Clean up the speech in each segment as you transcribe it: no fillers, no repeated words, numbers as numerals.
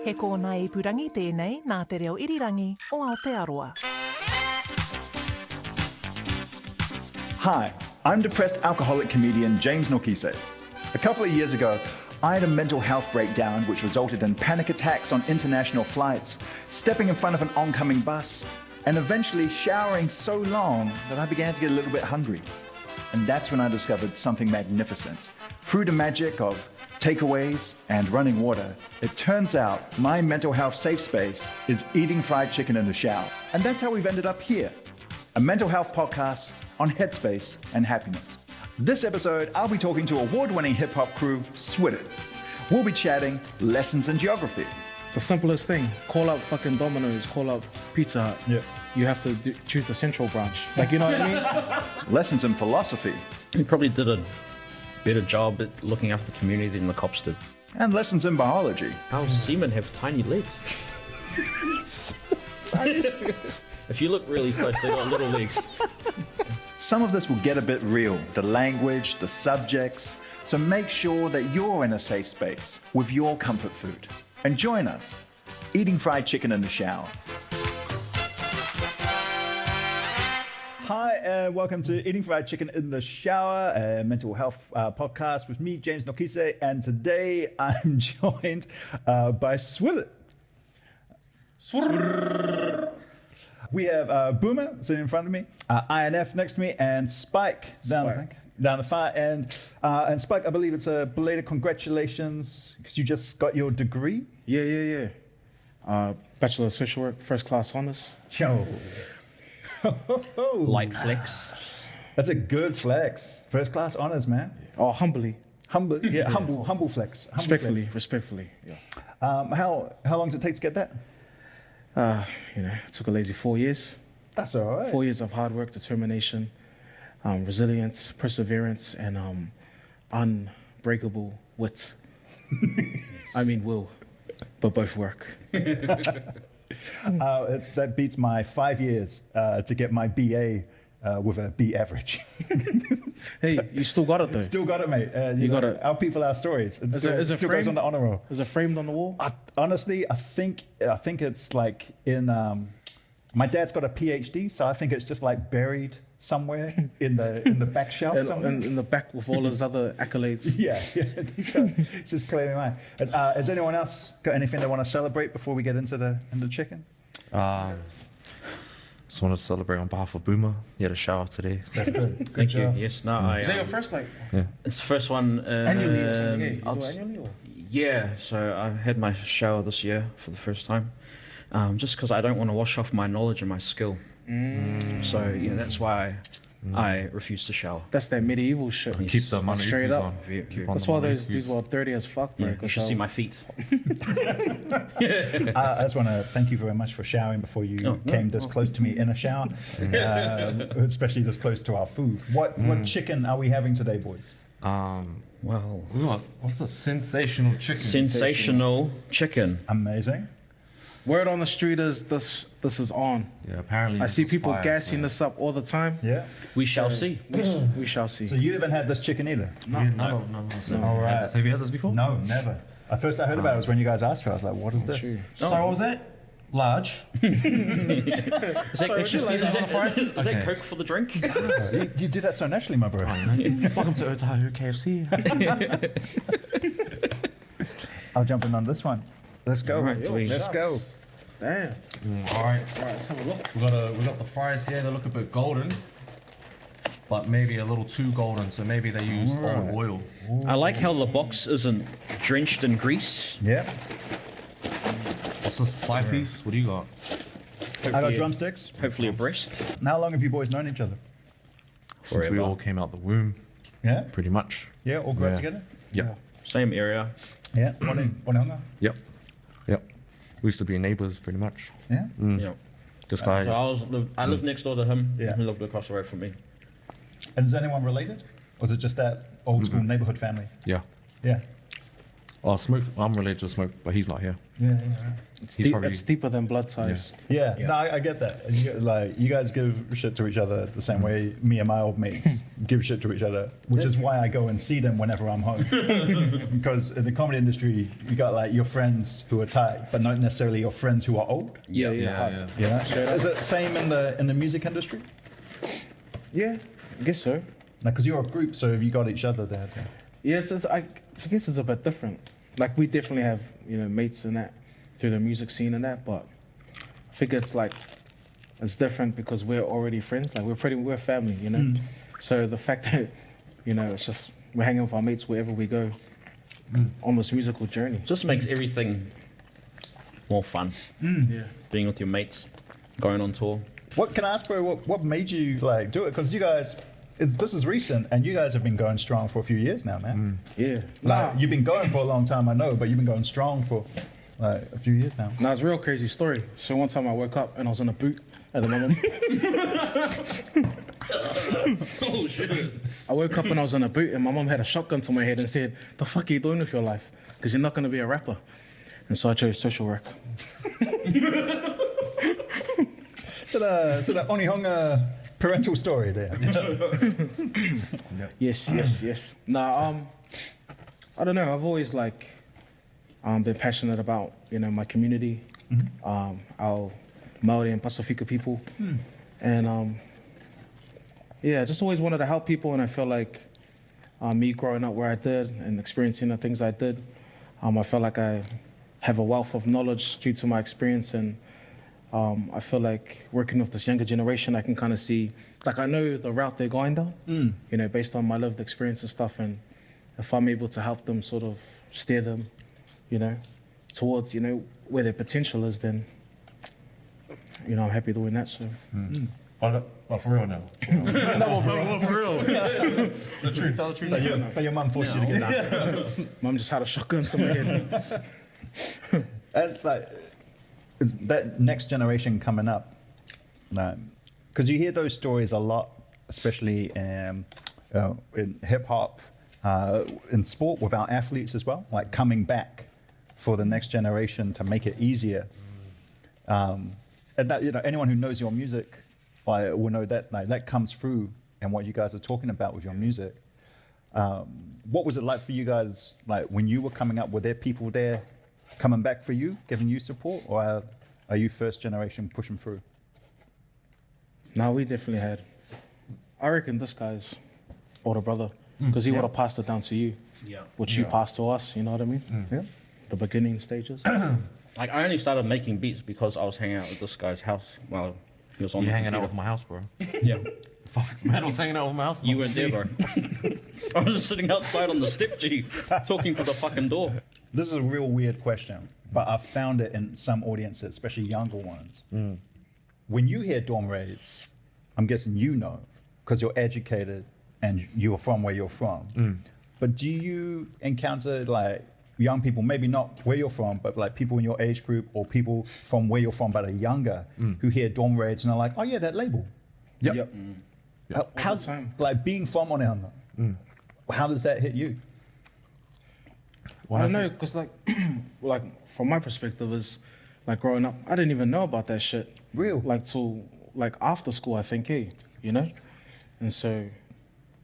He kōna ipurangi tēnei nā te reo irirangi o Aotearoa. Hi, I'm depressed alcoholic comedian James Nokise. A couple of years ago, I had a mental health breakdown which resulted in panic attacks on international flights, stepping in front of an oncoming bus, and eventually showering so long that I began to get a little bit hungry. And that's when I discovered something magnificent. Through the magic of takeaways and running water, it turns out my mental health safe space is eating fried chicken in the shower. And that's how we've ended up here, a mental health podcast on headspace and happiness. This episode, I'll be talking to award-winning hip-hop crew, SWIDT. We'll be chatting lessons in geography. The simplest thing, call out fucking Domino's, call out Pizza Hut. Yeah. You have to choose the central branch. Like, you know what I mean? Lessons in philosophy. He probably did a better job at looking after the community than the cops did. And lessons in biology. How seamen have tiny legs? Tiny legs. If you look really close, they got little legs. Some of this will get a bit real, the language, the subjects, so make sure that you're in a safe space with your comfort food. And join us, eating fried chicken in the shower. Hi, and welcome to Eating Fried Chicken in the Shower, a mental health podcast with me, James Nokise, and today I'm joined by SWIDT. We have Boomer sitting in front of me, INF next to me, and Spike down the far end. And Spike, I believe it's a belated congratulations because you just got your degree. Yeah. Bachelor of Social Work, first class honors. Yo. Light flex. That's a good flex. First class honors, man. Oh, humbly. Humble flex. Respectfully. Yeah. How long did it take to get that? It took a lazy 4 years. That's all right. 4 years of hard work, determination, resilience, perseverance, and unbreakable wit. I mean will, but both work. That beats my 5 years to get my BA with a B average. Hey, you still got it though. Still got it, mate. You got know, it. Our people, our stories. It still goes on the honor roll. Is it framed on the wall? Honestly, I think it's like in. My dad's got a PhD, so I think it's just like buried somewhere in the back shelf. Somewhere. In the back with all his other accolades. Yeah. It's just clearly mine. Has anyone else got anything they want to celebrate before we get into the chicken? Just want to celebrate on behalf of Boomer. He had a shower today. That's good. Thank you. Yes, no, Is that your first Yeah. It's the first one. annually or something? You do annually or? Yeah, so I had my shower this year for the first time. Just because I don't want to wash off my knowledge and my skill. So yeah, that's why I refuse to shower. That's that medieval shit. Keep the money Straight up. on. That's why those dudes were dirty as fuck, bro. Yeah, you should see my feet. I just want to thank you very much for showering before you came this close to me in a shower, especially this close to our food. What chicken are we having today, boys? Well, what's the sensational chicken? sensational chicken. Amazing. Word on the street is this is on. Yeah, apparently. I see this is people fire, gassing so- this up all the time. Yeah. We shall see. We shall see. So you haven't had this chicken either? No. All right. Have you had this before? No, never. At first I heard about it was when you guys asked for it. I was like, what is this? True. Sorry, what was that? Large. Is that, would you say is this on that, the fries? is that Okay. Coke for the drink? You do that so naturally, my bro. Welcome to Otahu KFC. I'll jump in on this one. Let's go. All right, Let's go. Damn. All right. Let's have a look. We got the fries here. They look a bit golden, but maybe a little too golden. So maybe they used olive oil. I like how the box isn't drenched in grease. Yeah. What's this? 5-piece? What do you got? I got drumsticks. Hopefully a breast. How long have you boys known each other? Since we Forever. all came out the womb, Yeah. pretty much. Yeah, all grew up Yeah. together? Yep. Same area. Yeah. Onehunga? Yep. We used to be neighbours, pretty much. Yeah. Yeah. This guy. So I lived next door to him. Yeah. He lived across the road from me. And is anyone related? Or is it just that old school neighborhood family? Yeah. Yeah. Oh, smoke. I'm related to smoke, but he's not here. Yeah. It's, He's probably- it's deeper than blood ties. Yeah, no, I get that. And you guys give shit to each other the same way me and my old mates give shit to each other, which is why I go and see them whenever I'm home. Because in the comedy industry, you got like your friends who are tight, but not necessarily your friends who are old. Yeah. Yeah. Is it same in the music industry? Yeah, I guess so. Like, because you're a group, so have you got each other there? Yeah, I guess it's a bit different. Like we definitely have, mates in that through the music scene and that, but I think it's like it's different because we're already friends. Like we're family, So the fact that, it's just we're hanging with our mates wherever we go on this musical journey. Just makes everything more fun. Yeah. Being with your mates, going on tour. What can I ask, bro? What made you like do it? Because you guys, this is recent, and you guys have been going strong for a few years now, man. Yeah. Like you've been going for a long time, I know, but you've been going strong for like a few years now. Now it's a real crazy story. So one time I woke up and I was in a boot at the moment. Oh shit! I woke up and I was in a boot and my mom had a shotgun to my head and said, "The fuck are you doing with your life? Because you're not going to be a rapper." And so I chose social work. So the Onihonga parental story there. Yes. Nah, I don't know. I've always been passionate about my community, our Maori and Pasifika people, and I just always wanted to help people. And I feel like me growing up where I did and experiencing the things I did, I felt like I have a wealth of knowledge due to my experience, and I feel like working with this younger generation, I can kind of see, I know the route they're going down, based on my lived experience and stuff. And if I'm able to help them sort of steer them, towards, where their potential is, then, I'm happy doing that. So. But for real now. No, for real. The truth, tell the truth. But your mum forced you to get that. Mum just had a shotgun to my head. It's like, is that next generation coming up? Because you hear those stories a lot, especially in hip hop, in sport with our athletes as well, like coming back for the next generation to make it easier. And that, anyone who knows your music will know that that comes through in what you guys are talking about with your music. What was it like for you guys, like when you were coming up? Were there people there coming back for you, giving you support, or are you first generation pushing through? No, we definitely had. I reckon this guy's older brother, because he would have passed it down to you, which you passed to us. You know what I mean? Yeah. The beginning stages. Like I only started making beats because I was hanging out with this guy's house while he was on. You're the hanging out with computer. my house, bro. Yeah, Fuck, man, I was hanging out with my house. you weren't there, bro. I was just sitting outside on the step, G, talking to the fucking door. This is a real weird question, but I've found it in some audiences, especially younger ones. When you hear dorm raids, I'm guessing because you're educated and you're from where you're from. But do you encounter like young people, maybe not where you're from, but like people in your age group or people from where you're from but are younger, who hear dorm raids and are like, oh yeah, that label? Yep. How's the time. like being from Onehunga? How does that hit you? I don't know, because like from my perspective is like growing up, I didn't even know about that shit. Real? Like till like after school, I think, and so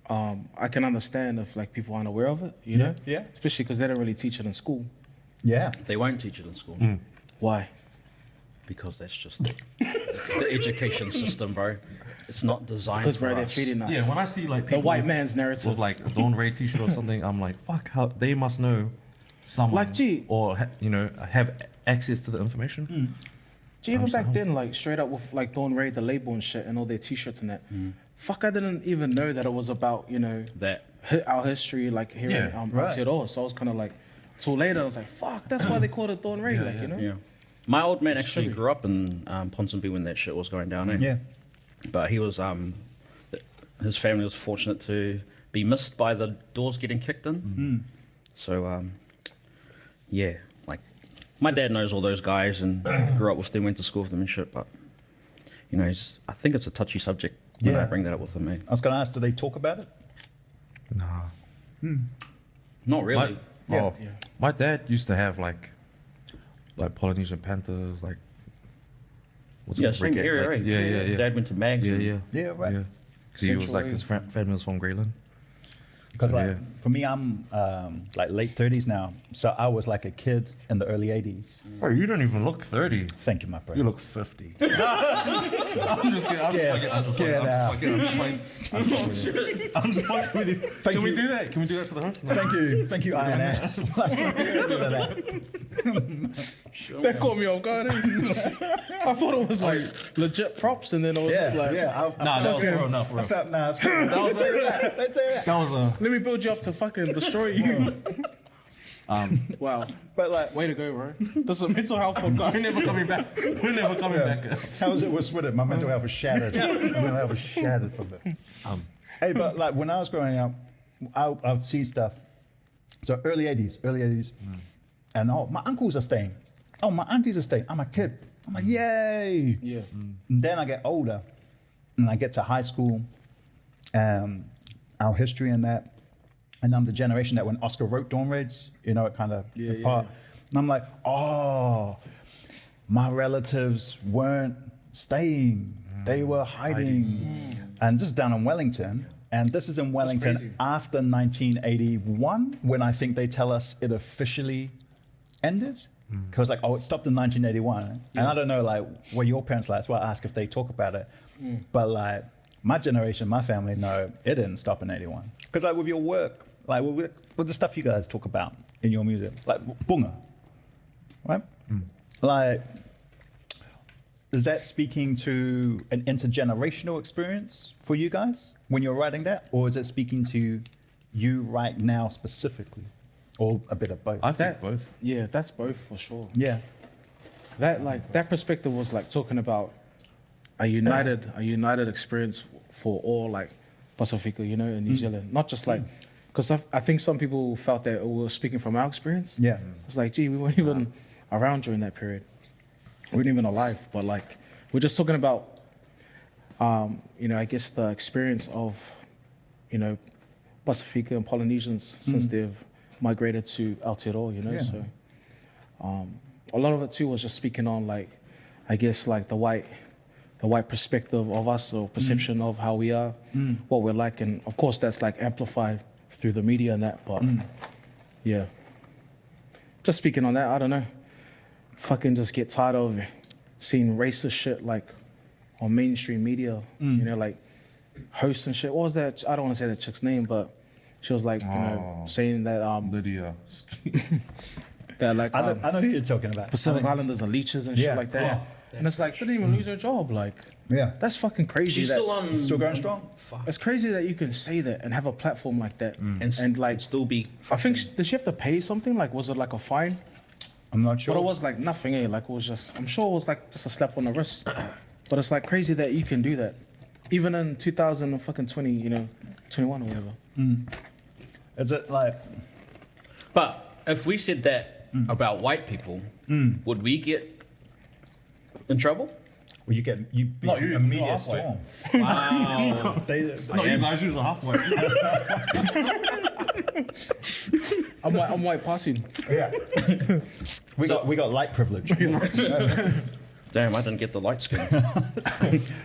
I can understand if like people aren't aware of it, you know? Yeah. Especially because they don't really teach it in school. Yeah. They won't teach it in school Why? because that's just the education system, bro. It's not designed Because for bro, they're us. feeding us Yeah, when I see like the people white man's narrative. with like a Dawn Raid t-shirt or something, I'm like, fuck, how they must know someone Like, gee. or have access to the information. Do you even back then, like straight up with like Dawn Raid, the label and shit, and all their t-shirts and that? Fuck, I didn't even know that it was about That our history, like here in right. Aotearoa. So I was kind of like, till later I was like, fuck, that's why they called it Dawn Raid, yeah. My old man actually grew up in Ponsonby when that shit was going down. Yeah. But he was his family was fortunate to be missed by the doors getting kicked in. So like my dad knows all those guys and grew up with them, went to school with them and shit. But I think it's a touchy subject when I bring that up with him. I was going to ask, do they talk about it? Nah. Not really. Yeah. Oh, my dad used to have like Polynesian Panthers, like what's Yeah, it, same reggae, area, like, right? Yeah. Dad went to Mags. Yeah, and- yeah. Yeah, right. Yeah. 'Cause he was Central like his family was from Greyland. Because So, like yeah. for me, I'm like late 30s now, so I was like a kid in the early 80s. Bro, you don't even look 30. Thank you, my brother. You look 50. I'm just kidding. I'm just fucking with you. Thank Can we you. do that? Can we do that to the host? Thank you, INS. That caught me off guard. I thought it was like legit props, and then I was just like, yeah. Nah, that was real enough. I felt nah, it's cool. Don't say that. Don't say that. That was a. let me build you up to fucking destroy you. Wow. But like, Way to go, bro. This is a mental health podcast. We're never coming back. We're never coming back. how was it with SWIDT? My mental health was shattered. My mental health was shattered from it. Hey, but like when I was growing up, I would see stuff. So early 80s. And my uncles are staying. Oh, my aunties are staying. I'm a kid. I'm like, yay. Yeah. And then I get older and I get to high school, our history and that. And I'm the generation that when Oscar wrote Dawn Raids, you know, it kind of apart. And I'm like, oh, my relatives weren't staying. They were hiding. And this is down in Wellington. And this is in Wellington crazy. after 1981, when I think they tell us it officially ended. Because like, oh, it stopped in 1981. And I don't know like what your parents like, that's why I ask if they talk about it. But like my generation, my family, no, it didn't stop in 81. Because like with your work, like with the stuff you guys talk about in your music, like bunga, right? Like, is that speaking to an intergenerational experience for you guys when you're writing that? Or is it speaking to you right now specifically? Or a bit of both? I think both. Yeah, that's both for sure. Yeah. That perspective was like talking about a united experience for all like Pacifica, you know, in New Zealand. Not just like, because I think some people felt that we were speaking from our experience. Yeah. It's like, gee, we weren't even around during that period. We weren't even alive, but like, we're just talking about, you know, I guess the experience of, you know, Pacifica and Polynesians since they've migrated to Aotearoa, you know, Yeah. so a lot of it too was just speaking on like, I guess like the white perspective of us or perception of how we are, what we're like, and of course that's like amplified through the media and that, but yeah. Just speaking on that, I don't know. Fucking just get tired of seeing racist shit like on mainstream media, you know, like hosts and shit. What was that? I don't want to say that chick's name, but she was like, you know, saying that Lydia. that like I know who you're talking about. Pacific Islanders are leeches and Yeah. shit like that. And it's like, they didn't even lose their job. Like, Yeah. that's fucking crazy. She's that- still on. Still going strong? It's crazy that you can say that and have a platform like that. And like, still be. I think, did she have to pay something? Like, was it like a fine? I'm not sure. But it was like nothing, eh? Like, it was just, I'm sure it was like just a slap on the wrist. But it's like crazy that you can do that. Even in 2020, you know, 21 or whatever. Is it like, But if we said that about white people, would we get in trouble? well, you get Not you, a media you're storm? Wow. No, you guys use a halfway. I'm white passing. Yeah. we got light privilege. Damn, I didn't get the light skin.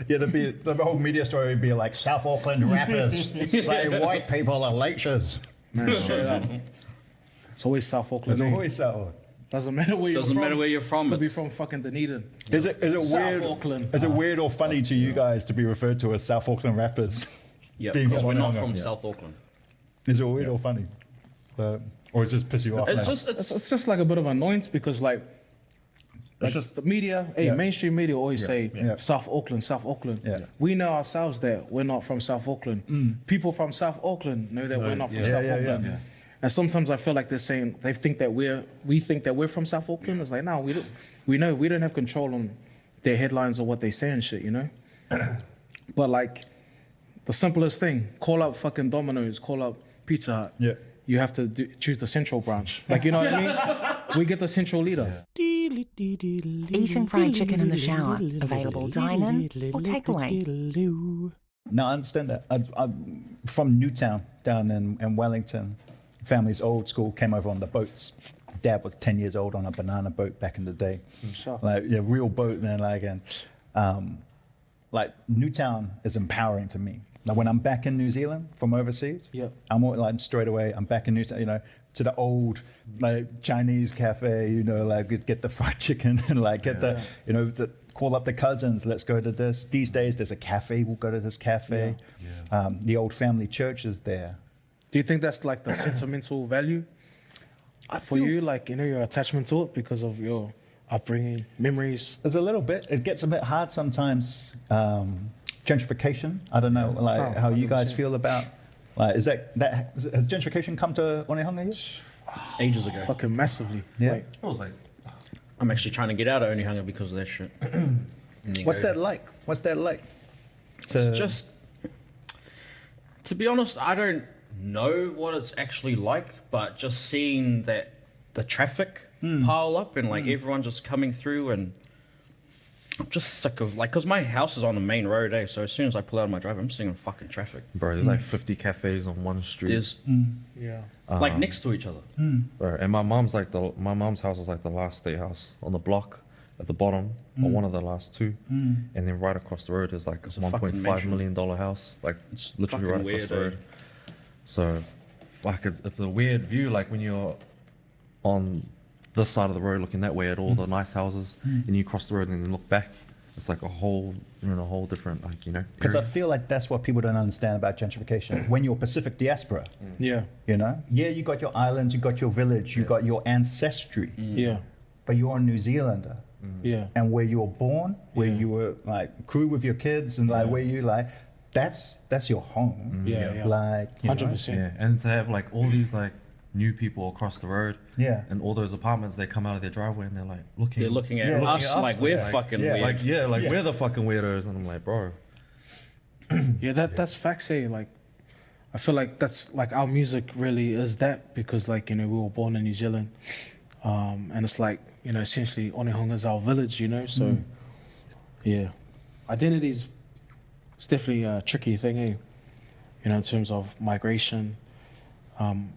Yeah, the whole media story would be like South Auckland rappers say white people are leeches. Man, straight up. It's always South Auckland. It's eh? always so. Doesn't matter where you're Doesn't from. matter where you're from. Could be It's, from fucking Dunedin. Is it South weird? Auckland. Is it weird or funny to you guys to be referred to as South Auckland rappers? yeah, being because from we're not Whananga? from Yeah. South Auckland. Is it weird or funny? Or does it just piss you off? It's now? just, It's just like a bit of annoyance because like just- the media, Yeah. mainstream media always say Yeah. South Auckland, South Auckland. Yeah. We know ourselves that we're not from South Auckland. People from South Auckland know that we're not from yeah. South Yeah, yeah, Auckland. yeah. And sometimes I feel like they're saying they think that we think that we're from South Auckland. It's like, no, we don't. We know we don't have control on their headlines or what they say and shit, you know. But like the simplest thing, call up fucking Domino's, call up Pizza Hut. Yeah. You have to choose the central branch. Like, you know what I mean? We get the central leader. Eating fried chicken in the shower. Available dine-in or takeaway. No, I understand that. I'm from Newtown down in Wellington. family's old school, came over on the boats. Dad was 10 years old on a banana boat back in the day. Sure. Like, yeah, real boat, man. Like, and like Newtown is empowering to me. Like when I'm back in New Zealand from overseas, I'm all, like straight away, I'm back in Newtown, you know, to the old like Chinese cafe, you know, like get the fried chicken and like get the, you know, call up the cousins, let's go to this. These days there's a cafe, we'll go to this cafe. The old family church is there. Do you think that's like the sentimental value for you? Like, you know, your attachment to it because of your upbringing, memories? There's a little bit. It gets a bit hard sometimes. Gentrification. I don't know, like how you guys feel about. Like, has gentrification come to Onehunga yet? Ages ago. Fucking massively. Yeah. Like, I was like, I'm actually trying to get out of Onehunga because of that shit. What's that like? What's that like? Just, to be honest, I don't know what it's actually like, but just seeing that the traffic pile up and like everyone just coming through, and I'm just sick of like, because my house is on the main road, so as soon as I pull out of my driveway, I'm seeing in fucking traffic. bro, there's like 50 cafes on one street. There's like next to each other. Bro, and my mom's house was like the last state house on the block at the bottom, or one of the last two, and then right across the road is like this a fucking $1.5 million house. Like it's literally right fucking across the weird, road. So, fuck, it's a weird view. Like when you're on this side of the road looking that way at all the nice houses, and you cross the road and then look back, it's like a whole, you're in a whole different, like, you know. Because I area. feel like that's what people don't understand about gentrification. When you're Pacific diaspora, yeah. you know, you got your islands, you got your village, you got your ancestry, Yeah. but you're a New Zealander. Yeah. And where you were born, where you were like crew with your kids, and like where you like, that's your home. Yeah. Like, you know? 100%. Yeah, and to have like all these like new people across the road, Yeah. and all those apartments, they come out of their driveway and they're like looking. They're looking at Yeah. us like we're fucking weird. Like we're the fucking weirdos, and I'm like, bro. Yeah, that's facts, eh? Like, I feel like that's like our music really is that, because like, you know, we were born in New Zealand, and it's like, you know, essentially Onehunga is our village, you know. So yeah, identity's it's definitely a tricky thing, eh? You know, in terms of migration,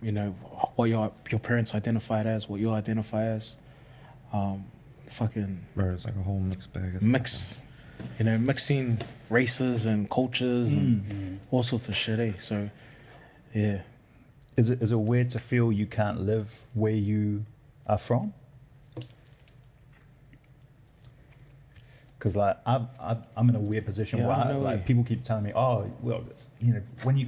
you know, what your parents identified as, what you identify as, fucking Bro, it's like a whole mixed bag. mix, you know, mixing races and cultures and all sorts of shit, eh? So, yeah. Is it weird to feel you can't live where you are from? Because like I'm in a weird position Yeah, where I know, like eh? people keep telling me, oh, well, you know, when you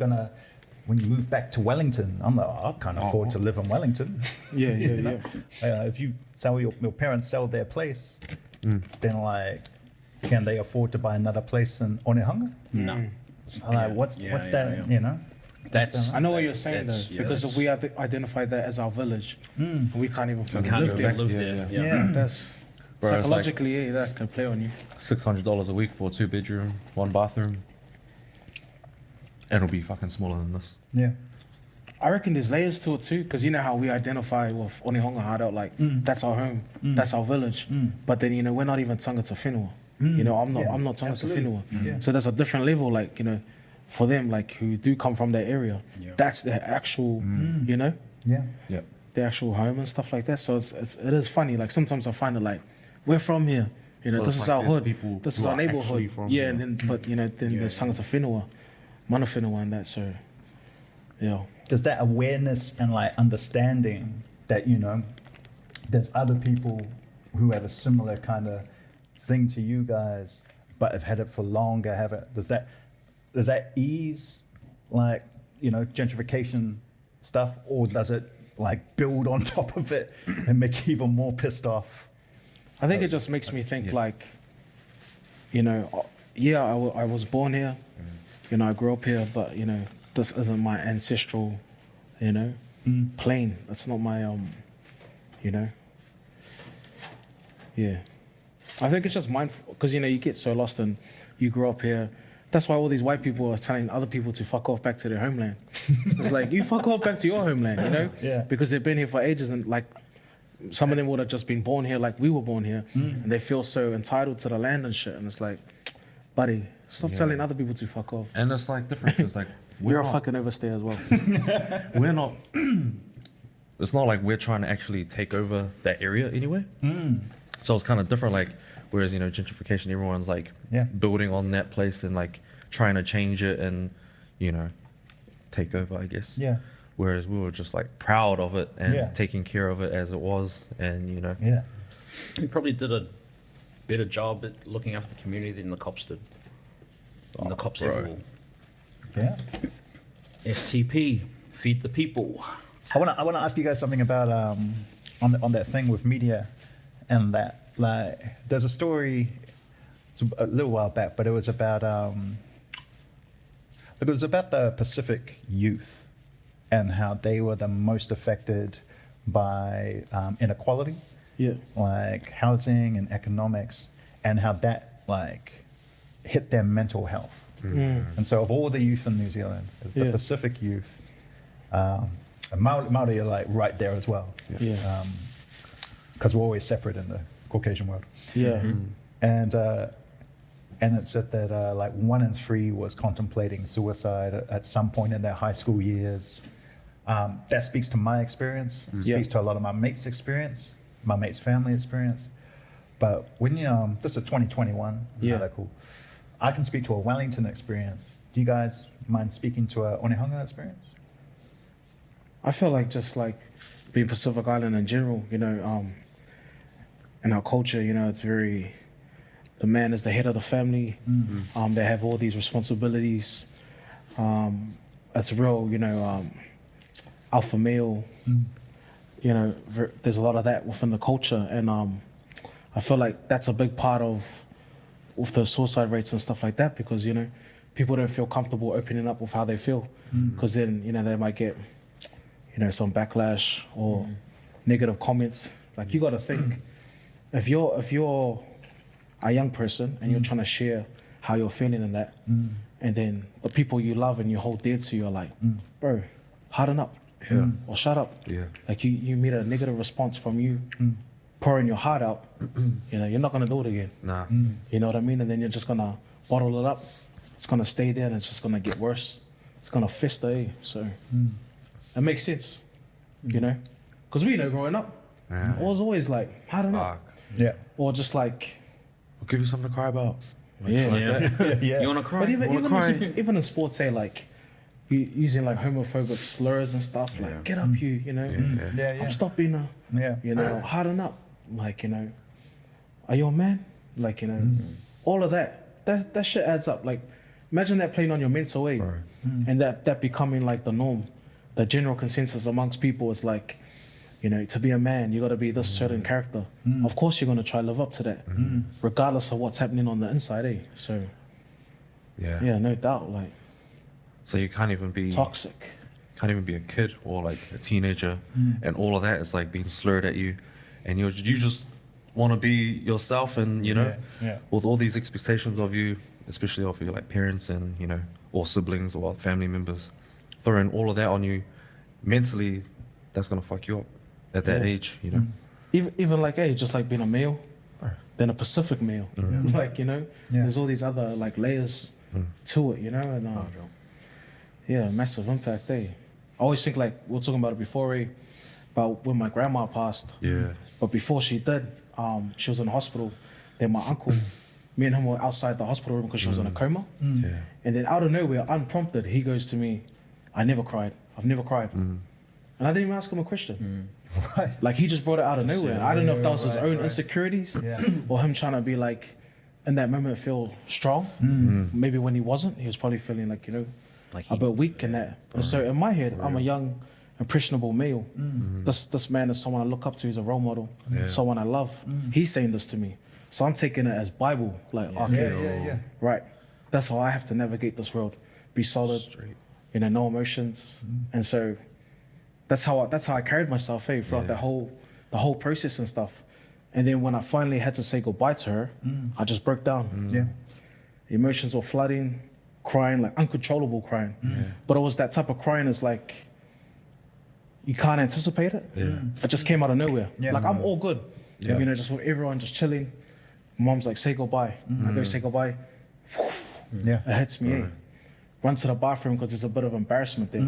move back to Wellington? I'm like, I can't afford to live in Wellington. Yeah, yeah, You know? If you sell your parents sell their place, then like, can they afford to buy another place in Onehunga? No. So like, what's that? yeah. You know? That's I know what you're saying though, that's- yeah, because that's- if we identify that as our village, and we can't even fucking can't live even there. live Yeah, there. yeah. Yeah. That's Bro, it's like- psychologically, that can play on you. $600 a week for a 2-bedroom, 1 bathroom, and it'll be fucking smaller than this. Yeah. I reckon there's layers to it too, because you know how we identify with Onehunga Hideout, like that's our home, that's our village. But then, you know, we're not even tangata whenua. You know, I'm not tangata Absolutely. whenua. Yeah. So there's a different level, like, you know, for them, like, who do come from that area. Yeah. That's their actual, you know, Yeah. Yeah. their actual home and stuff like that. So it is funny. Like, sometimes I find it like, we're from here. You know, Well, this it's is like our there's hood. people This who is our are actually neighborhood. from Yeah, here. and then, but, you know, then there's tangata whenua, mana whenua and that, so, yeah. There's that awareness and like understanding that, you know, there's other people who have a similar kind of thing to you guys, but have had it for longer. Does that ease, like, you know, gentrification stuff, or does it like build on top of it and make you even more pissed off? I think it just makes me think like, you know, yeah, I was born here, you know, I grew up here, but, you know, this isn't my ancestral, you know, plane. That's not my, you know, yeah. I think it's just mindful, because, you know, you get so lost and you grew up here. That's why all these white people are telling other people to fuck off back to their homeland. It's like, you fuck off back to your homeland, you know? Yeah. Because they've been here for ages, and like, some of them would have just been born here like we were born here, and they feel so entitled to the land and shit. And it's like, buddy, stop telling other people to fuck off. And it's like different because like We're a not- fucking overstay as well. we're not it's not like we're trying to actually take over that area anyway. So it's kind of different. Like, whereas, you know, gentrification, everyone's like building on that place and like trying to change it and, you know, take over, I guess. Yeah. Whereas we were just like proud of it and taking care of it as it was, and, you know. Yeah. We probably did a better job at looking after the community than the cops did. And the cops ever will. Yeah. FTP, feed the people. I want to ask you guys something about on that thing with media, and that, like, there's a story. It's a little while back, but it was about the Pacific youth and how they were the most affected by inequality, like housing and economics, and how that like hit their mental health. And so, of all the youth in New Zealand, it's the Pacific youth. And Maori are like right there as well, because we're always separate in the Caucasian world. And it said that like 1 in 3 was contemplating suicide at some point in their high school years. That speaks to my experience, speaks to a lot of my mates' experience, my mates' family experience. But when you, this is 2021 article, I can speak to a Wellington experience. Do you guys mind speaking to a Onehunga experience? I feel like just like being Pacific Island in general, you know, in our culture, you know, it's very, the man is the head of the family. They have all these responsibilities. It's real, you know, alpha male. You know, there's a lot of that within the culture, and I feel like that's a big part of with the suicide rates and stuff like that, because, you know, people don't feel comfortable opening up with how they feel, because then, you know, they might get, you know, some backlash or negative comments. Like, you got to think, if you're a young person and you're trying to share how you're feeling in that, and then the people you love and you hold dear to you are like, bro, harden up, or shut up. Like, you meet a negative response from you pouring your heart out, you know, you're not gonna do it again. You know what I mean? And then you're just gonna bottle it up. It's gonna stay there, and it's just gonna get worse. It's gonna fester, eh? So it makes sense, you know, because we know growing up, I was always like, harden up, or just like, I'll give you something to cry about. Like, You wanna cry? But even in sports, say like using like homophobic slurs and stuff, like get up, you know, I'm stopping now, you know, harden up, like, you know, are you a man? Like, you know, all of that shit adds up. Like, imagine that playing on your mental way, and that becoming like the norm. The general consensus amongst people is like, you know, to be a man, you got to be this certain character. Of course, you're going to try to live up to that, regardless of what's happening on the inside, eh? So, yeah, no doubt. Like, so you can't even be toxic. Can't even be a kid or like a teenager, and all of that is like being slurred at you, and you just want to be yourself, and, you know, with all these expectations of you, especially of your like parents and, you know, or siblings or family members, throwing all of that on you mentally, that's gonna fuck you up at that age, you know. Even like, hey, just like being a male, then a Pacific male, like, you know, there's all these other like layers to it, you know, and massive impact, eh? I always think, like, we were talking about it before, eh, about when my grandma passed. But before she did, she was in the hospital. Then my uncle, me and him were outside the hospital room because she was in a coma. And then out of nowhere, unprompted, he goes to me, I've never cried. And I didn't even ask him a question. Like, he just brought it out of nowhere. I don't know if that was his own insecurities or him trying to be like, in that moment, feel strong. Maybe when he wasn't, he was probably feeling like, you know, like a bit weak and that. And so in my head, I'm a young, impressionable male. This man is someone I look up to. He's a role model, someone I love. He's saying this to me. So I'm taking it as Bible, like, okay, right. That's how I have to navigate this world. Be solid, you know, no emotions. And so that's how I carried myself, throughout the whole process and stuff. And then when I finally had to say goodbye to her, I just broke down. Emotions were flooding, crying, like uncontrollable crying. But it was that type of crying is like, you can't anticipate it. It just came out of nowhere. Like, I'm all good. You know, just with everyone just chilling. Mom's like, say goodbye. I go say goodbye. It hits me. Run to the bathroom because there's a bit of embarrassment there.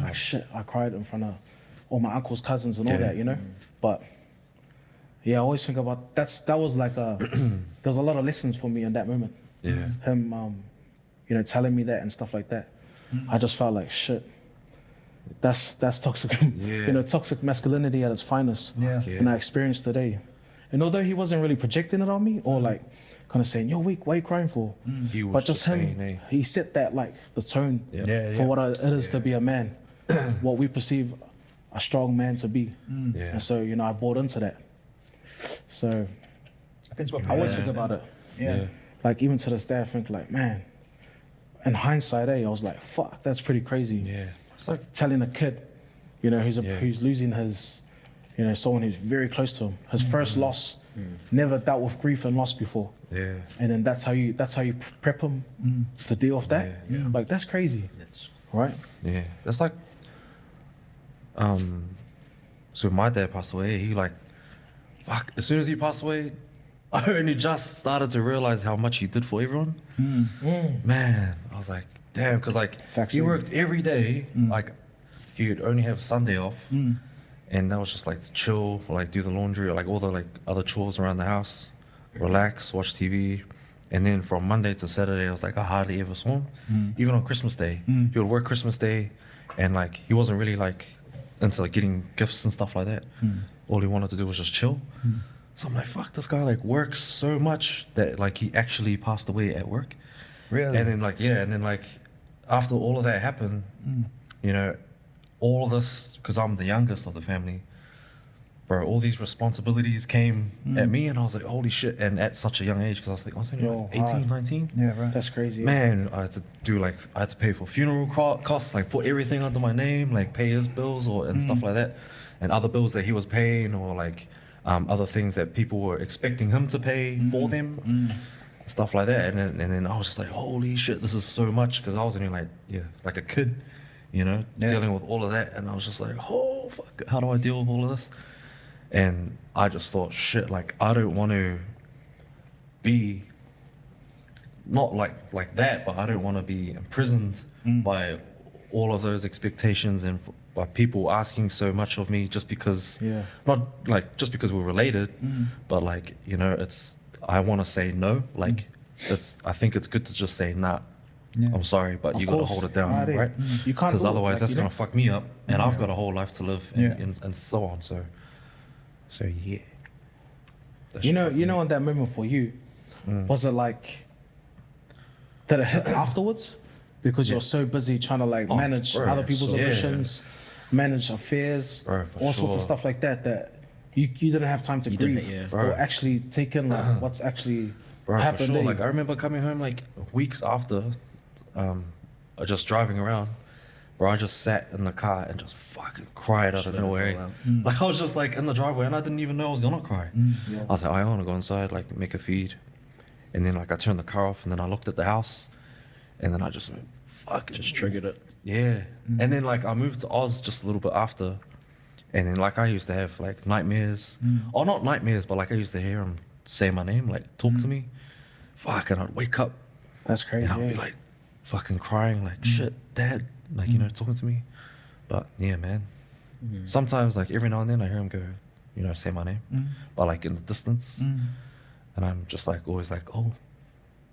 Like, shit, I cried in front of all my uncle's cousins and all Yeah. that, you know. But yeah, I always think about that was like there was a lot of lessons for me in that moment. Yeah. Him, you know, telling me that and stuff like that. I just felt like shit. That's toxic, you know, toxic masculinity at its finest. Yeah. And I experienced today. And although he wasn't really projecting it on me or like kind of saying, "You're weak, why are you crying for?" He was But just him, saying, hey. he set that like the tone Yeah, for yeah. what it is to be a man, what we perceive a strong man to be. Yeah. And so, you know, I bought into that. So I think it's what I always parents think about it. Yeah. Like even to this day, I think like, man, in hindsight, I was like, fuck, that's pretty crazy. Yeah. It's like telling a kid, you know, who's losing his, you know, someone who's very close to him, his first loss, never dealt with grief and loss before. Yeah. And then that's how you prep him to deal with that. Yeah. Like that's crazy, right? Yeah. That's like, so my dad passed away. He like, fuck. As soon as he passed away, I only just started to realize how much he did for everyone. Man, I was like, damn, because like Facts, he yeah. worked every day. Like he would only have Sunday off, and that was just like to chill, like do the laundry or like all the like other chores around the house, relax, watch TV. And then from Monday to Saturday, I was like, I hardly ever saw him. Even on Christmas Day, he would work Christmas Day, and like he wasn't really like into like getting gifts and stuff like that. All he wanted to do was just chill. So I'm like, fuck, this guy like works so much that like he actually passed away at work. Really? And then like, yeah, and then like after all of that happened, you know, all of this, because I'm the youngest of the family, bro, all these responsibilities came at me, and I was like, holy shit. And at such a young age, because I was like, I was only like 18, hard. 19. Yeah, right. That's crazy. Man, I had to do like, I had to pay for funeral costs, like put everything under my name, like pay his bills and stuff like that, and other bills that he was paying, or like other things that people were expecting him to pay for them, stuff like that. And then I was just like, holy shit, this is so much, because I was only like, like a kid, you know, dealing with all of that. And I was just like, oh fuck, how do I deal with all of this? And I just thought, shit, like I don't want to be not like that, but I don't want to be imprisoned by all of those expectations and by people asking so much of me just because, not like just because we're related, but like, you know, I want to say no. Like I think it's good to just say, nah, I'm sorry, but you got to hold it down, right? You can't, Because do it, otherwise like, that's you going know? to fuck me up, and I've got a whole life to live and so on. So yeah. You know, in that moment for you, was it like, did it hit afterwards? Because you're so busy trying to like manage bro, other people's so- ambitions, manage affairs, Bro, for all sorts of sure. stuff like that you didn't have time to grieve didn't, yeah. Bro. or actually take in like what's actually Bro, for happened sure. there. Like I remember coming home like weeks after, just driving around. Bro, I just sat in the car and just fucking cried out of let it nowhere. all out. Like I was just like in the driveway, and I didn't even know I was gonna cry. I was like, I want to go inside, like make a feed, and then like I turned the car off, and then I looked at the house, and then I just fucking Just triggered it. yeah. And then like I moved to Oz just a little bit after, and then like I used to have like nightmares, or not nightmares, but like I used to hear him say my name, like talk to me. Fuck, and I'd wake up That's crazy. and I'd be like fucking crying, like shit, dad, like you know, talking to me. But yeah, man. Sometimes like every now and then I hear him go, you know, say my name, but like in the distance, and I'm just like always like, oh,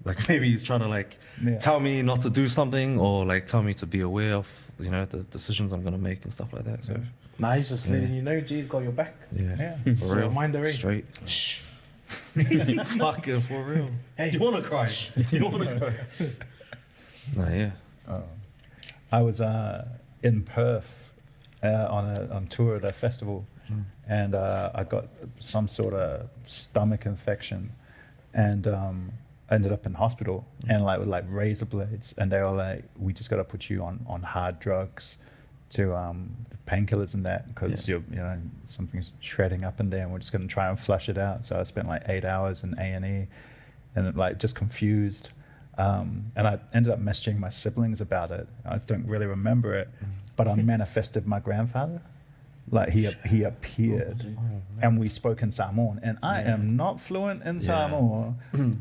like maybe he's trying to like tell me not to do something, or like tell me to be aware of, you know, the decisions I'm gonna make and stuff like that. So Nah, he's just letting you know, G's got your back. yeah, Yeah. for So real, mind the ring. straight. Fucking for real. Hey, You wanna cry? You wanna cry? Nah, yeah. I was in Perth on tour at a festival, and I got some sort of stomach infection, and I ended up in hospital, and like with like razor blades, and they were like, we just got to put you on hard drugs, to painkillers and that, because you know something's shredding up in there, and we're just going to try and flush it out. So I spent like 8 hours in A&E, and like just confused. And I ended up messaging my siblings about it. I don't really remember it, but I manifested my grandfather. Like he appeared, and we spoke in Samoan, and I am not fluent in Samoan,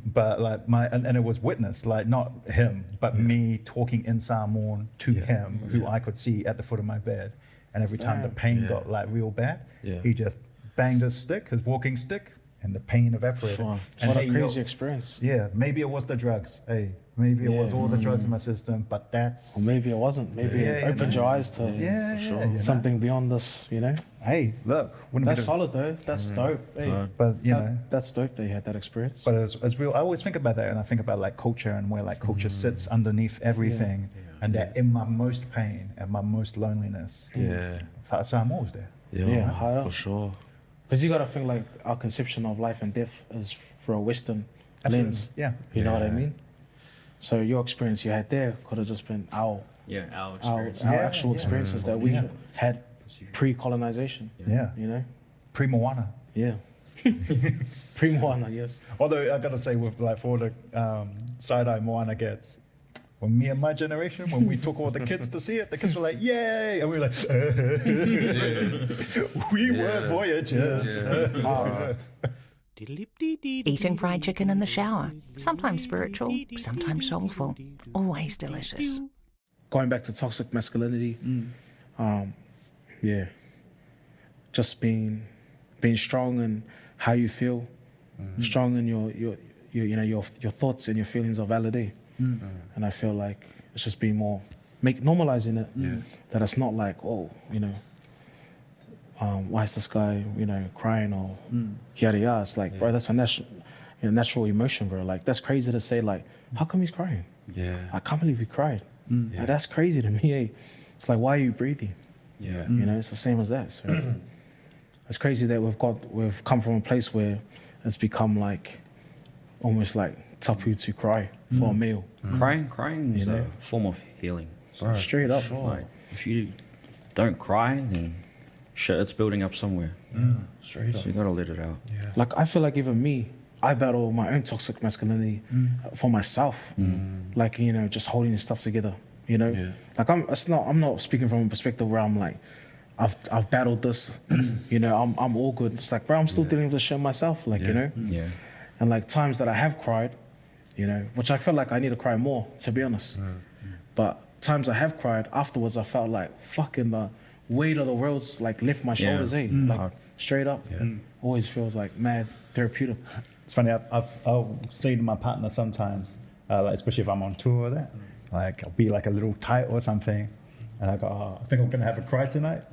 but like and it was witnessed, like not him, but me talking in Samoan to him, who I could see at the foot of my bed, And every time the pain got like real bad, he just banged his stick, his walking stick, and the pain evaporated. Wow. And What a hey, crazy experience. Yeah, maybe it was the drugs. Hey, maybe it was all the drugs in my system, but that's... Or maybe it wasn't. Maybe it opened your eyes to something beyond this, you know? Hey, look. That's solid though. That's dope. Hey, But, you know... that's dope that you had that experience. But it's real. I always think about that, and I think about like culture and where like culture sits underneath everything, and that in my most pain and my most loneliness. So I'm always there. Yeah, for sure. Because you got to think like our conception of life and death is through a Western lens. Yeah. You know what I mean? So your experience you had there could have just been our experience. actual experiences that we had pre-colonization. Yeah. You know? Pre-Moana. Yeah. Pre-Moana, yes. Although I gotta say, with like for the side-eye Moana gets, when me and my generation, when we took all the kids to see it, the kids were like, "Yay!" and we were like, "We were voyagers." Eating fried chicken in the shower. Sometimes spiritual, sometimes soulful. Always delicious. Going back to toxic masculinity, just being strong in how you feel, strong in your thoughts and your feelings are valid. And I feel like it's just being more normalizing it. That it's not like, oh, why is this guy crying or yada yada. It's like, bro, that's a natural emotion, bro. Like that's crazy to say. Like, how come he's crying? I can't believe he cried. Like, that's crazy to me. Eh? It's like, why are you breathing? It's the same as that. So it's crazy that we've come from a place where it's become like almost like taboo to cry for a meal. Crying is a form of healing. Bro, Straight up. sure. Like, if you don't cry, then shit, it's building up somewhere. Straight So up. you gotta let it out. Like I feel like even me, I battle my own toxic masculinity for myself. Like just holding stuff together. Like I'm not speaking from a perspective where I'm like, I've battled this. I'm all good. It's like, bro, I'm still dealing with this shit myself. Like and like times that I have cried, which I feel like I need to cry more, to be honest. But times I have cried, afterwards I felt like fucking the weight of the world's like lift my shoulders, like straight up. Always feels like mad therapeutic. It's funny. I'll say to my partner sometimes, like especially if I'm on tour or that, like I'll be like a little tight or something, and I go, "Oh, I think I'm gonna have a cry tonight."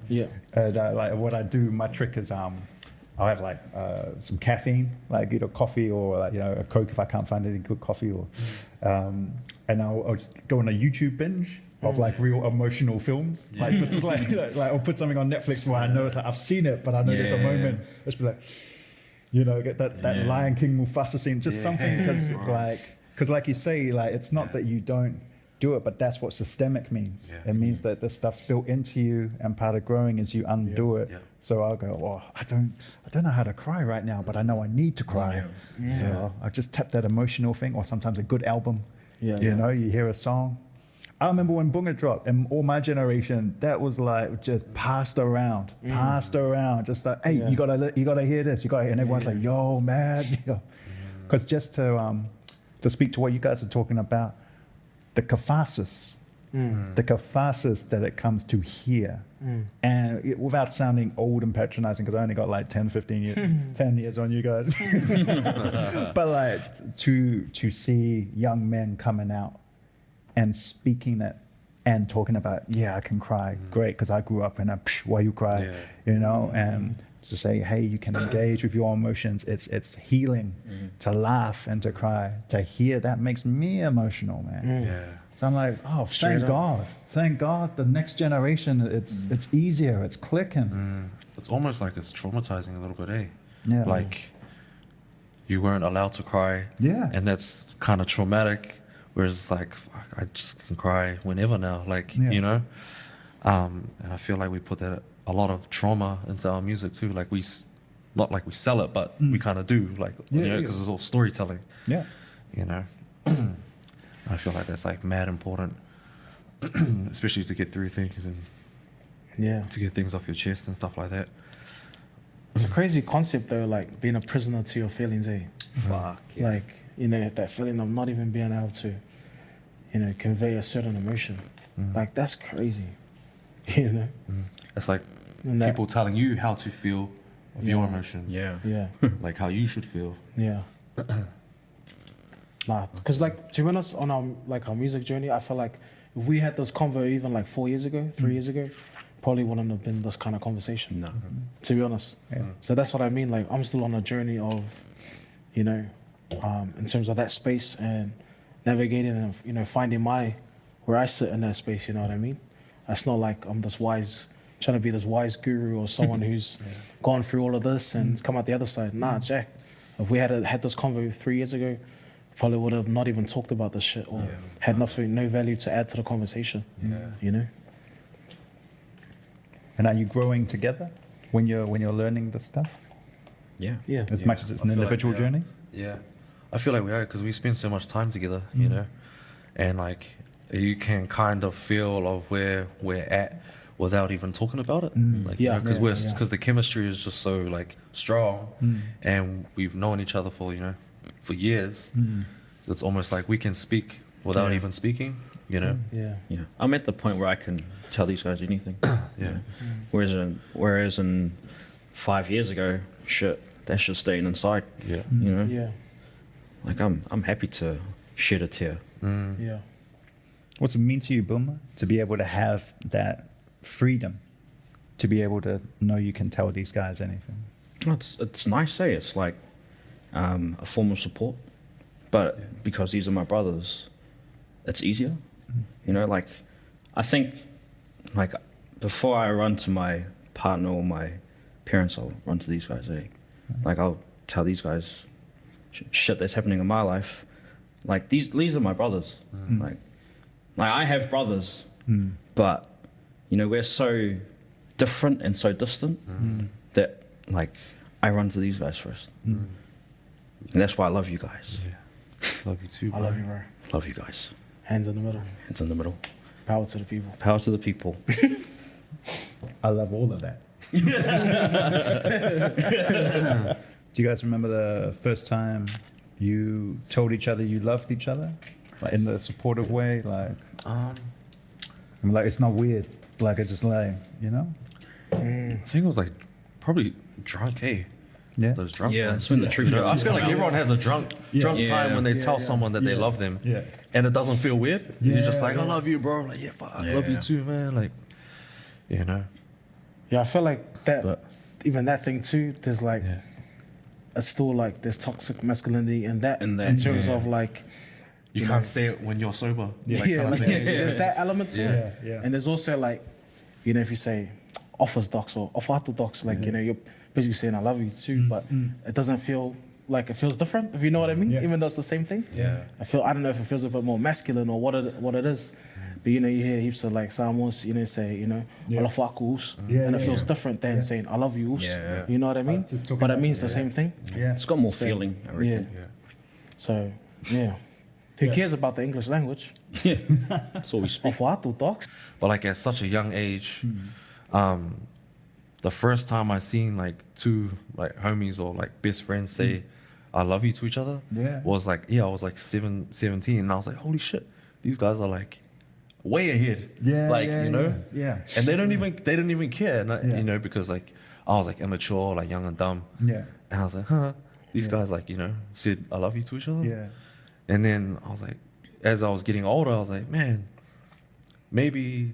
And like what I do, my trick is I'll have like some caffeine, like either coffee or like, a Coke if I can't find any good coffee, or and I'll just go on a YouTube binge of like real emotional films. Like it's just like I'll put something on Netflix where I know it's like I've seen it, but I know there's a moment. It's be like, get that Lion King Mufasa scene, just something because like you say, like it's not that you don't do it, but that's what systemic means. It means that this stuff's built into you, and part of growing is you undo it. So I'll go, well, I don't know how to cry right now, but I know I need to cry. So I just tap that emotional thing, or sometimes a good album. You hear a song. I remember when Bunga dropped, and all my generation, that was like just passed around, just like, hey, you gotta hear this, and everyone's like, yo, man, because just to speak to what you guys are talking about, the catharsis that it comes to hear, and without sounding old and patronizing, because I only got like 10, 15 years, 10 years on you guys, but like to see young men coming out and speaking it and talking about, I can cry, great, because I grew up in a why you cry, and to say, hey, you can engage with your emotions. It's healing to laugh and to cry. To hear that makes me emotional, man. So I'm like, oh, thank God, the next generation, it's easier, it's clicking. It's almost like it's traumatizing a little bit, eh? Yeah. Like you weren't allowed to cry. Yeah. And that's kind of traumatic. Whereas it's like, fuck, I just can cry whenever now, and I feel like we put that a lot of trauma into our music too. Like not like we sell it, but we kind of do, like, because it's all storytelling. Yeah. I feel like that's like mad important, especially to get through things and to get things off your chest and stuff like that. It's a crazy concept though, like being a prisoner to your feelings, eh? Fuck, yeah. Like, that feeling of not even being able to, convey a certain emotion. Like, that's crazy, It's like And that- people telling you how to feel of your emotions. Yeah. Like how you should feel. Yeah. Nah, because like to be honest, on our music journey, I feel like if we had this convo even like 4 years ago, 3 years ago, probably wouldn't have been this kind of conversation. No. To be honest. Yeah. So that's what I mean. Like I'm still on a journey of, you know, in terms of that space and navigating and, you know, finding where I sit in that space. You know what I mean? It's not like I'm this trying to be this wise guru or someone who's gone through all of this and come out the other side. Nah, Jack. If we had this convo 3 years ago, probably would have not even talked about this shit or had no value to add to the conversation. You know? And are you growing together when you're learning this stuff? Yeah. Yeah. As much as it's an I feel like individual we are. journey? Yeah. I feel like we are because we spend so much time together, you know? And like you can kind of feel of where we're at without even talking about it. Like, Yeah, because yeah. the chemistry is just so like strong and we've known each other for years. So it's almost like we can speak without even speaking, you know? Yeah. Yeah. I'm at the point where I can tell these guys anything. Yeah. Whereas in 5 years ago, shit, that's just staying inside. Yeah. You know? Yeah. Like I'm happy to shed a tear. Yeah. What's it mean to you, Boomer, to be able to have that freedom, to be able to know you can tell these guys anything? Well, it's nice, eh? It's like a form of support, but because these are my brothers, it's easier. You know, like I think, like before I run to my partner or my parents, I'll run to these guys. Eh? Like I'll tell these guys shit that's happening in my life. Like these are my brothers. Like I have brothers, but you know we're so different and so distant that like I run to these guys first, and that's why I love you guys. Love you too, I bro. love you, bro. Love you guys. Hands in the middle. It's in the middle. Power to the people. Power to the people. I love all of that. Do you guys remember the first time you told each other you loved each other? Like in the supportive way? Like, I'm like, it's not weird. Like, it's just like, you know? I think it was like probably drunk, eh? Yeah. Those drunk Yeah, ones. it's when the truth. I feel like everyone has a drunk time Yeah. when they tell someone that they love them, Yeah. and it doesn't feel weird. You're just like, Yeah. I love you, bro. Like, yeah, fuck, I love you Yeah. too, man. Like, you know. Yeah, I feel like that. But- Even that thing too. There's like, Yeah. it's still like there's toxic masculinity in that. In that, in terms yeah. of like, You know. can't say it when you're sober. yeah, kind of like thing. there's that element to it. Yeah, yeah. And there's also like, you know, if you say offers docs or offato docs, like you know, you're basically saying I love you too, but it doesn't feel like it feels different. If you know what I mean, Yeah. even though it's the same thing. Yeah. I don't know if it feels a bit more masculine or what it is. But you know, you hear heaps of like someone you know say, you know, Yeah. alafakus, Yeah, and it yeah, feels yeah. different than saying I love you. Yeah. You know what I mean? was just talking But it about- means the same thing. Yeah. It's got more feeling, I reckon. Yeah. So yeah. Who cares about the English language? Yeah. That's all we speak. Alafaku docs. But like at such a young age, the first time I seen like two like homies or like best friends say I love you to each other Yeah. was like, I was like 17 and I was like, holy shit, these guys are like way ahead. Yeah, Like, yeah, you know? yeah. And they didn't even care. And Yeah. you know, because like I was like immature, like young and dumb. Yeah. And I was like, these guys like, you know, said I love you to each other. Yeah. And then I was like, as I was getting older, I was like, man, maybe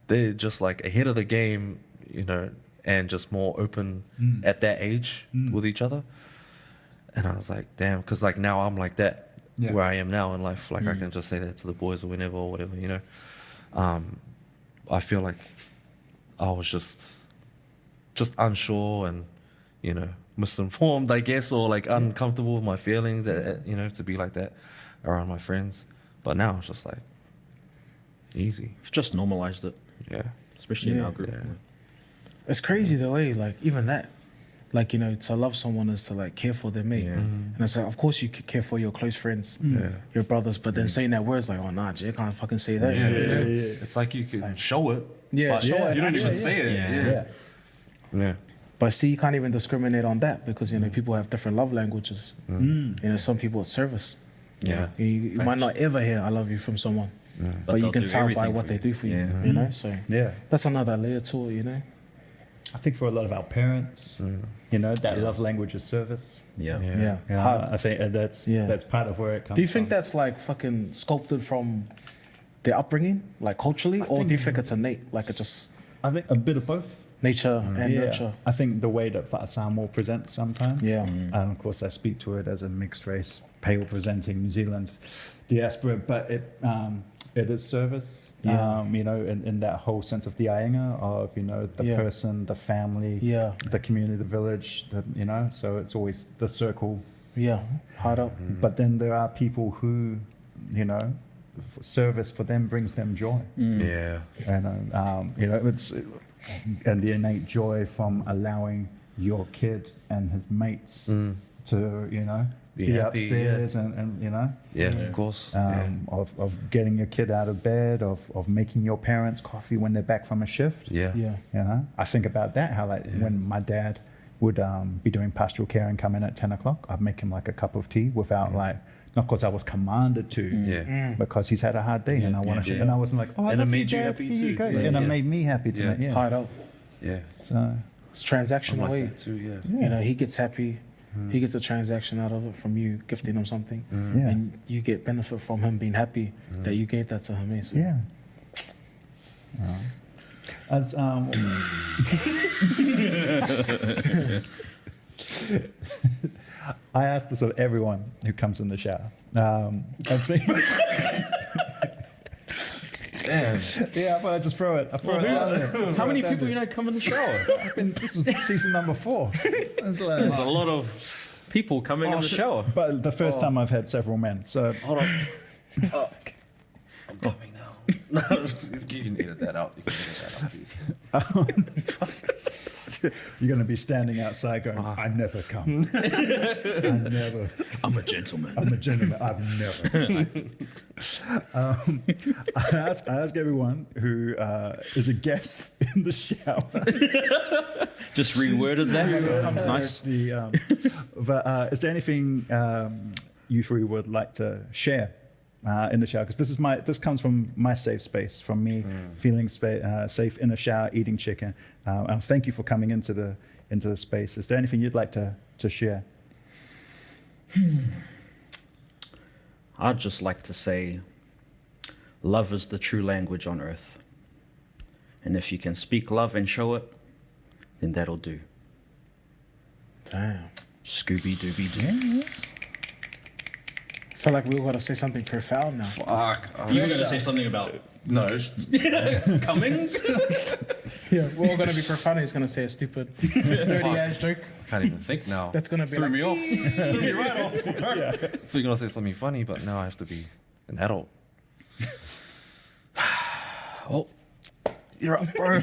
they're just like ahead of the game, you know, and just more open at that age with each other. And I was like, damn, because like now I'm like that Yeah. where I am now in life. Like I can just say that to the boys or whenever or whatever, you know. I feel like I was just unsure and, you know, misinformed, I guess, or like uncomfortable with my feelings, you know, to be like that around my friends. But now it's just like easy. We've just normalized it, Yeah. especially in Yeah. our group. Yeah. It's crazy the way, like, even that. Like, you know, to love someone is to, like, care for their mate. Yeah. And it's like, of course you could care for your close friends, your brothers, but then saying that word's like, oh, nah, Jay, I can't fucking say that. Yeah, you know? It's like you can show it. Yeah, but show it, you don't even yeah, say it. yeah. Yeah. Yeah. But see, you can't even discriminate on that because, you know, people have different love languages. You know, some people it's service. Yeah. You might not ever hear I love you from someone. but you they'll can do tell by everything what for they you. do for you. Yeah. You know, so Yeah. that's another layer to it. You know. I think for a lot of our parents, you know, that love language is service. Yeah. Yeah. You know, How- I think that's part of where it comes from. do you think that's like fucking sculpted from their upbringing, like culturally, or do you think it's innate, like it's just I think a bit of both. nature and nurture? I think the way that Whaasamoa presents sometimes. Yeah. And of course, I speak to it as a mixed race, pale presenting New Zealand diaspora, but it is service. Yeah. You know, in that whole sense of the ainga of, you know, the person, the family, Yeah. the community, the village, you know, so it's always the circle. Yeah, hard up. But then there are people who, you know, service for them brings them joy. Yeah. And you know, and the innate joy from allowing your kid and his mates to, you know, Be happy, upstairs and you know, Yeah, of course. of getting your kid out of bed, of making your parents coffee when they're back from a shift. Yeah. Yeah. You know, I think about that, how like when my dad would be doing pastoral care and come in at 10 o'clock, I'd make him like a cup of tea without like, not because I was commanded to, Yeah. because he's had a hard day and I want to, Yeah. and I wasn't like, oh, I And it love made you Dad, happy here you too. go. Yeah. And it Yeah. made me happy to Yeah. make, Hard up. Yeah. So, It's transactional I'm way. like that too, yeah. You know, he gets happy. He gets a transaction out of it from you gifting him something, Yeah. and you get benefit from him being happy that you gave that to him. Eh? So yeah. As I ask this of everyone who comes in the shower. I think, Damn. yeah, I thought I'd just throw it. I throw it out there. How many people you know come in the shower? This is season number 4. It's like- There's a lot of people coming in the shower. but the first time I've had several men, so Hold on. I'm coming now. No, you can edit that out. You can edit that out, please. you're going to be standing outside going, I never come. I never. I'm a gentleman. I'm a gentleman. I've never. I ask everyone who is a guest in the shower. Just reworded that. It's nice. But is there anything you three would like to share in the shower? Because this comes from my safe space, from me feeling safe in the shower, eating chicken. And thank you for coming into the space. Is there anything you'd like to share? I'd just like to say, love is the true language on earth. And if you can speak love and show it, then that'll do. damn. Scooby-Dooby-Doo. I feel like we all got to say something profound now. Fuck. You were going to say something about No. coming? Yeah, we're all going to be profound. He's going to say a stupid, dirty ass joke. I can't even think now. That's going to be Threw like, me off. Threw me right off. I thought you were going to say something funny, but now I have to be an adult. Oh, you're up, bro.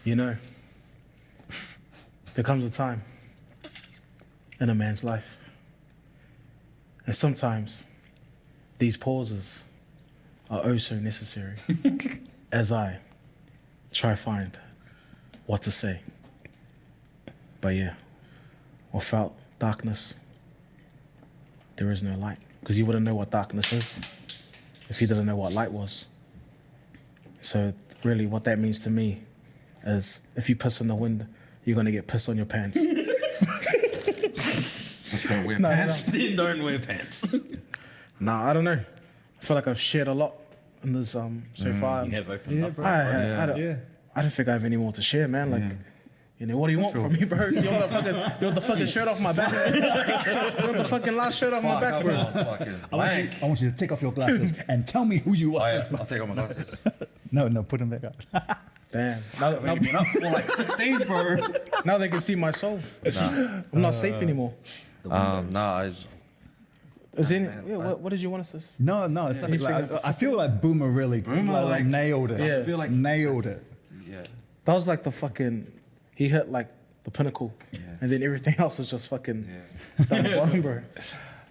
you know, there comes a time in a man's life. And sometimes these pauses are oh so necessary as I try find what to say. But yeah, without darkness, there is no light. Because you wouldn't know what darkness is if you didn't know what light was. So really what that means to me is if you piss in the wind, you're going to get piss on your pants. Just don't wear No, pants. Then don't wear pants. Nah, I don't know. I feel like I've shared a lot in this so far. You have opened up. I don't think I have any more to share, man. Like, you know, what do you want from me, bro? You want the fucking shirt off my back? You want the fucking last shirt off my back, bro? I want you to take off your glasses and tell me who you are. I'll take off my glasses. No, put them back up. Damn. Now, For like 6 days, bro. now they can see my soul. I'm not safe anymore. Nah, Is any, man, yeah, what did you want us to? No, it's nothing. Anything Like, I feel like Boomer really like- nailed it. Yeah. I feel like Nailed it. Yeah. That was like the fucking, he hit like the pinnacle. And then everything else was just fucking down the bottom, bro.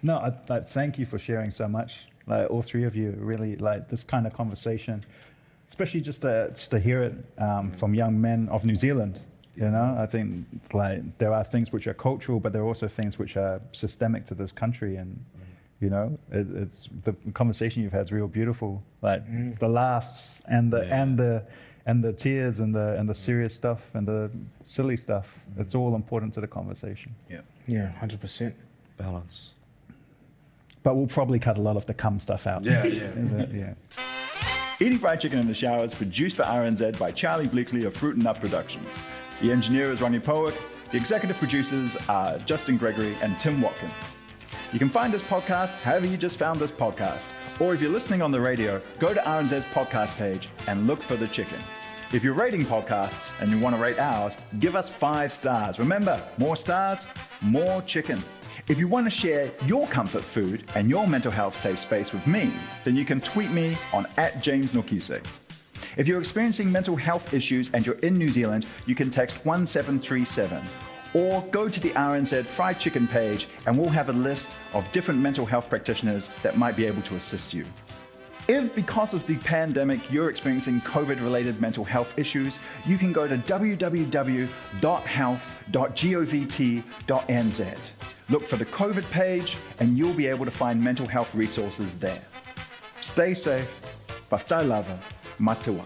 No, I thank you for sharing so much. Like all three of you, really like this kind of conversation, especially just to hear it from young men of New Zealand. You know, I think like there are things which are cultural, but there are also things which are systemic to this country, and You know, it's the conversation you've had is real beautiful. Like the laughs and the tears and the serious stuff and the silly stuff. It's all important to the conversation. Yeah, 100%. Balance. But we'll probably cut a lot of the cum stuff out. Yeah. Is it? Yeah. Eating Fried Chicken in the Shower is produced for RNZ by Charlie Bleakley of Fruit and Nut Productions. The engineer is Ronnie Powick. The executive producers are Justin Gregory and Tim Watkin. You can find this podcast however you just found this podcast. Or if you're listening on the radio, go to RNZ's podcast page and look for The Chicken. If you're rating podcasts and you want to rate ours, give us 5 stars. Remember, more stars, more chicken. If you want to share your comfort food and your mental health safe space with me, then you can tweet me on @JamesNokise. If you're experiencing mental health issues and you're in New Zealand, you can text 1737 or go to the RNZ Fried Chicken page and we'll have a list of different mental health practitioners that might be able to assist you. If because of the pandemic you're experiencing COVID-related mental health issues, you can go to www.health.govt.nz. Look for the COVID page and you'll be able to find mental health resources there. Stay safe, whaftai lava, matua.